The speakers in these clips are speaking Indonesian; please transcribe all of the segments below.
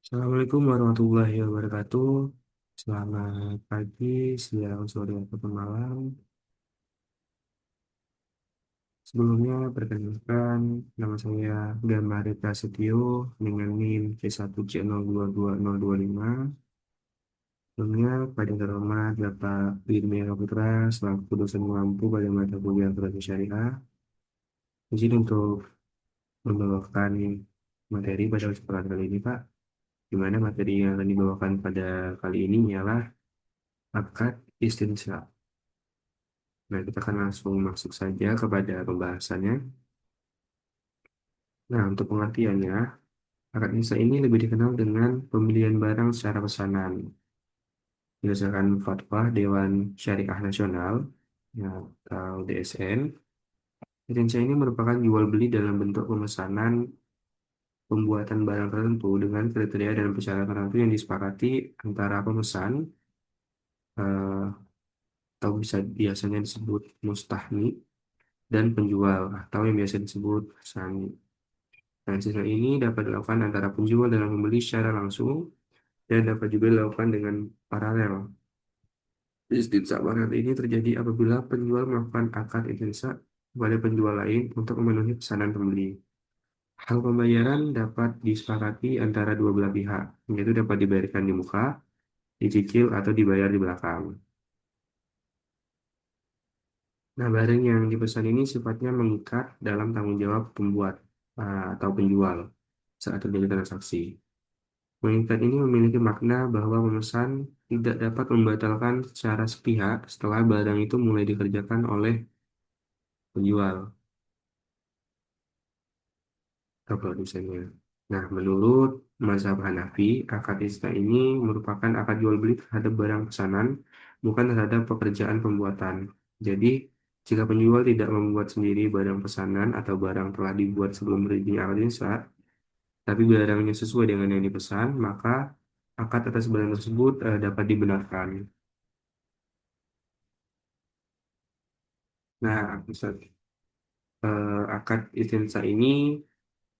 Assalamualaikum warahmatullahi wabarakatuh. Selamat pagi, siang, sore, ataupun malam. Sebelumnya, perkenalkan, nama saya Gambari Prasetyo dengan NIM C1C022025. Sebelumnya, pada yang terhormat Bapak Wirmia Putra selaku dosen mengampu pada mata kuliah Filosofi Syariah. Izin untuk membawakan materi pada kesempatan kali ini, Pak. Di mana materi yang akan dibawakan pada kali ini ialah akad istinsa. Nah, kita akan langsung masuk saja kepada pembahasannya. Nah, untuk pengertiannya, akad nisah ini lebih dikenal dengan pembelian barang secara pesanan. Berdasarkan fatwa Dewan Syariah Nasional, ya, atau DSN, istinsa ini merupakan jual beli dalam bentuk pemesanan pembuatan barang tertentu dengan kriteria dan persyaratan tertentu yang disepakati antara pemesan eh, atau biasanya disebut mustahni dan penjual atau yang biasa disebut sani. Nah, sisa ini dapat dilakukan antara penjual dan pembeli secara langsung dan dapat juga dilakukan dengan paralel. Istinsa paralel ini terjadi apabila penjual melakukan akad istinsa kepada penjual lain untuk memenuhi pesanan pembeli. Hal pembayaran dapat disepakati antara dua belah pihak, yaitu dapat dibayarkan di muka, dicicil, atau dibayar di belakang. Nah, barang yang dipesan ini sifatnya mengikat dalam tanggung jawab pembuat atau penjual saat terjadi transaksi. Mengikat ini memiliki makna bahwa pemesan tidak dapat membatalkan secara sepihak setelah barang itu mulai dikerjakan oleh penjual atau produsennya. Nah, menurut mazhab Hanafi, akad istinsa ini merupakan akad jual beli terhadap barang pesanan, bukan terhadap pekerjaan pembuatan. Jadi, jika penjual tidak membuat sendiri barang pesanan atau barang telah dibuat sebelum terjadinya akad istinsa, tapi barangnya sesuai dengan yang dipesan, maka akad atas barang tersebut dapat dibenarkan. Nah, Ustaz, akad istinsa ini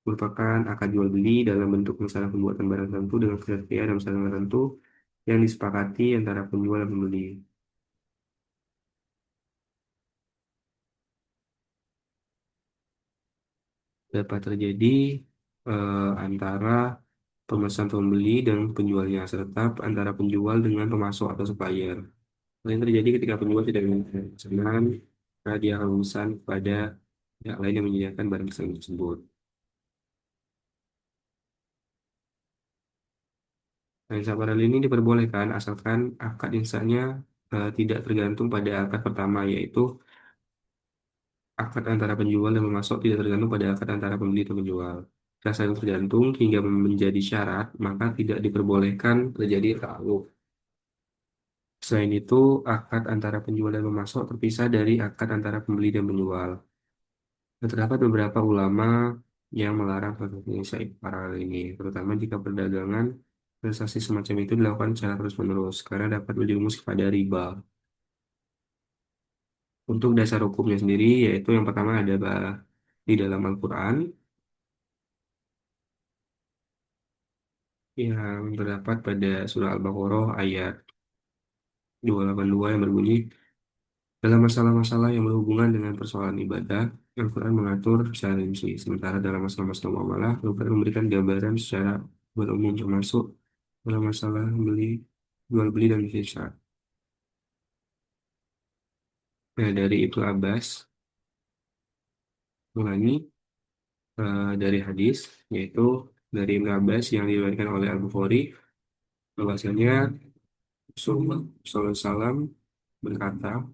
merupakan akad jual beli dalam bentuk misalnya pembuatan barang tertentu dengan kriteria dan misalnya tertentu yang disepakati antara penjual dan pembeli. Dapat terjadi antara pemesan pembeli dan penjualnya, serta antara penjual dengan pemasok atau supplier. Hal yang terjadi ketika penjual tidak menginginkan pesanan, karena dia akan memesan kepada pihak lain yang menyediakan barang pesanan tersebut. Nah, insya paralel ini diperbolehkan asalkan akad insanya tidak tergantung pada akad pertama, yaitu akad antara penjual dan pemasok tidak tergantung pada akad antara pembeli dan penjual. Jika saling tergantung hingga menjadi syarat, maka tidak diperbolehkan terjadi takluk. Selain itu, akad antara penjual dan pemasok terpisah dari akad antara pembeli dan penjual. Terdapat beberapa ulama yang melarang transaksi paralel ini, terutama jika perdagangan transaksi semacam itu dilakukan secara terus-menerus, karena dapat menjerumus kepada riba. Untuk dasar hukumnya sendiri, yaitu yang pertama ada di dalam Al-Quran, yang terdapat pada surah Al-Baqarah ayat 282 yang berbunyi, dalam masalah-masalah yang berhubungan dengan persoalan ibadah, Al-Quran mengatur secara rinci. Sementara dalam masalah-masalah muamalah, Al-Quran memberikan gambaran secara berumum termasuk dalam masalah jual beli dan bisnis. Nah, dari Ibnu Abbas, mengulangi dari hadis, yaitu dari Ibnu Abbas yang diriwayatkan oleh Al-Bukhari, bahwasanya Rasulullah SAW berkata,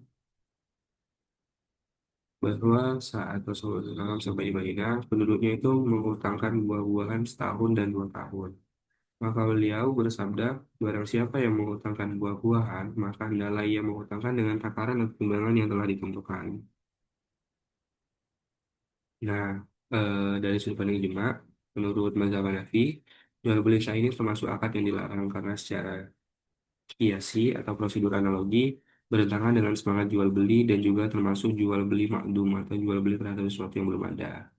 bahwa saat Rasulullah SAW sampai di Madinah, penduduknya itu mengutangkan buah-buahan setahun dan 2 tahun. Maka beliau bersabda, barang siapa yang mengutangkan buah-buahan, maka hendaklah ia mengutangkan dengan takaran dan timbangan yang telah ditentukan. Nah, dari sudut pandang ijma, menurut mazhab Hanafi, jual beli sah ini termasuk akad yang dilarang karena secara kiasi atau prosedur analogi bertentangan dengan semangat jual beli dan juga termasuk jual beli makdum atau jual beli terhadap sesuatu yang belum ada.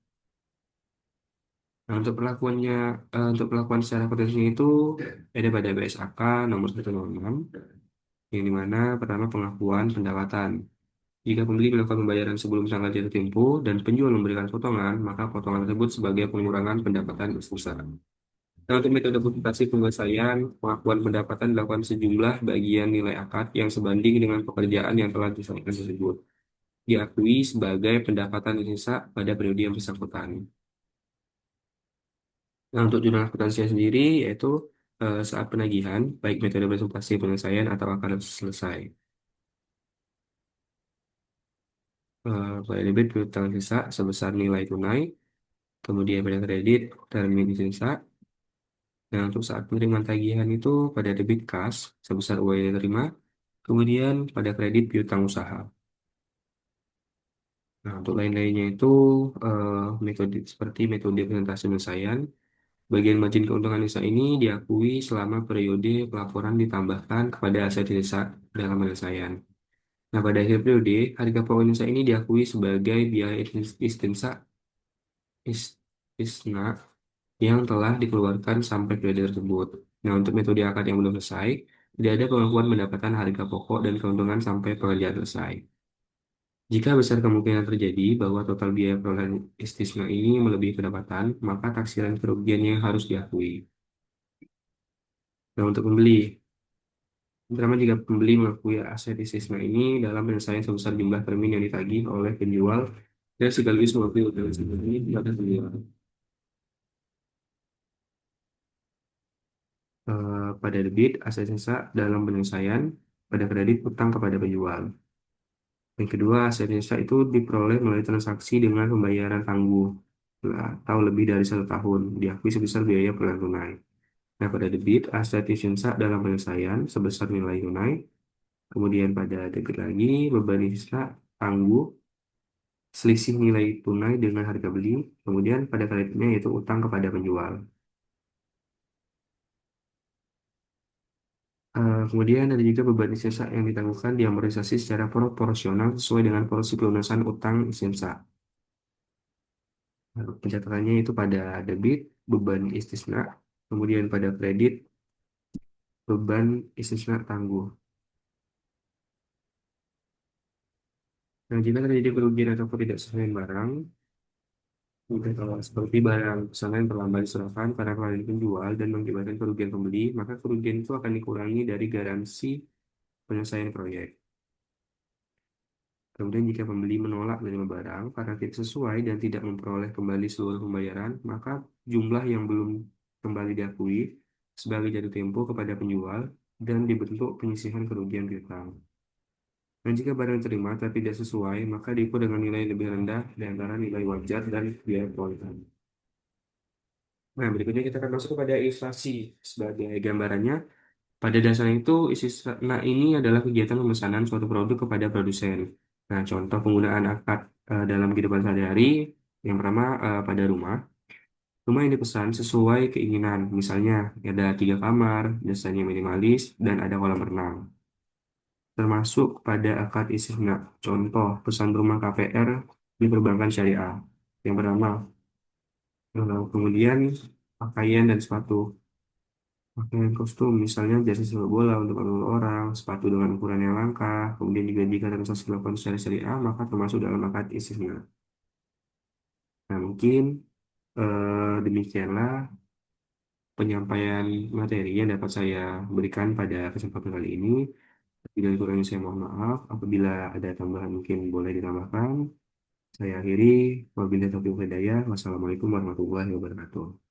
Nah, untuk perlakuan secara potensi itu ada pada BSAK nomor 106, yang dimana pertama pengakuan pendapatan. Jika pembeli melakukan pembayaran sebelum tanggal jatuh tempo dan penjual memberikan potongan, maka potongan tersebut sebagai pengurangan pendapatan usaha. Nah, untuk metode komputasi penyelesaian, pengakuan pendapatan dilakukan sejumlah bagian nilai akad yang sebanding dengan pekerjaan yang telah diselesaikan tersebut. Diakui sebagai pendapatan yang sisa pada periode yang bersangkutan. Nah, untuk jurnal akuntansi sendiri, yaitu saat penagihan, baik metode presentasi penyelesaian atau akad selesai. Pada debit piutang sisa sebesar nilai tunai, kemudian pada kredit termin sisa. Nah, untuk saat penerimaan tagihan itu pada debit kas sebesar uang yang diterima, kemudian pada kredit piutang usaha. Nah, untuk lain-lainnya itu eh, metode seperti metode presentasi penyelesaian. Bagian margin keuntungan sisa ini diakui selama periode pelaporan ditambahkan kepada aset sisa dalam penyelesaian. Nah, pada akhir periode, harga pokok sisa ini diakui sebagai biaya istinsa is- isna yang telah dikeluarkan sampai periode tersebut. Nah, untuk metode akad yang belum selesai, tidak ada pengakuan pendapatan harga pokok dan keuntungan sampai pekerjaan selesai. Jika besar kemungkinan terjadi bahwa total biaya perolehan istisna ini melebihi pendapatan, maka taksiran kerugiannya harus diakui. Nah, untuk pembeli, pertama jika pembeli mengakui aset istisna ini dalam penyelesaian sebesar jumlah termin yang ditagih oleh penjual dan sekaligus mengakui utang tersebut ini pada penjual. Pada debit, aset sisa dalam penyelesaian, pada kredit utang kepada penjual. Yang kedua, aset sisa itu diperoleh melalui transaksi dengan pembayaran tangguh atau lebih dari 1 tahun, diakui sebesar biaya perubahan tunai. Nah, pada debit, aset sisa dalam penyelesaian sebesar nilai tunai, kemudian pada debit lagi, beban sisa tangguh, selisih nilai tunai dengan harga beli, kemudian pada kreditnya yaitu utang kepada penjual. Kemudian ada juga beban istinsa yang ditangguhkan diamortisasi secara proporsional sesuai dengan porsi pelunasan utang istinsa. Pencatatannya itu pada debit, beban istisna, kemudian pada kredit, beban istisna tangguh. Nah, jika terjadi kerugian atau ketidaksesuaian barang, maka kalau seperti barang pesanan terlambat diserahkan pada klien penjual dan mengakibatkan kerugian pembeli, maka kerugian itu akan dikurangi dari garansi penyelesaian proyek. Kemudian jika pembeli menolak menerima barang karena tidak sesuai dan tidak memperoleh kembali seluruh pembayaran, maka jumlah yang belum kembali diakui sebagai jatuh tempo kepada penjual dan dibentuk penyisihan kerugian piutang. Dan jika barang diterima tapi tidak sesuai, maka diukur dengan nilai lebih rendah di antara nilai wajar dan biaya perawatan. Nah, berikutnya kita akan masuk kepada inflasi. Sebagai gambarannya, pada dasarnya itu isi nah ini adalah kegiatan pemesanan suatu produk kepada produsen. Nah, contoh penggunaan akad dalam kehidupan sehari-hari, yang pertama pada rumah. Rumah yang dipesan sesuai keinginan, misalnya ada 3 kamar, dasarnya minimalis, dan ada kolam renang. Termasuk pada akad istisna. Contoh, pesan rumah KPR di perbankan syariah. Yang pertama, kemudian pakaian dan sepatu. Pakaian kostum, misalnya jersey sepak bola untuk 40 orang, sepatu dengan ukuran yang langka, kemudian juga jika transaksi dilakukan secara syariah, maka termasuk dalam akad istisna. Nah, mungkin demikianlah penyampaian materi yang dapat saya berikan pada kesempatan kali ini. Bila kurangnya saya mohon maaf, apabila ada tambahan mungkin boleh ditambahkan. Saya akhiri, wabillahi taufiq wal hidayah. Wassalamualaikum warahmatullahi wabarakatuh.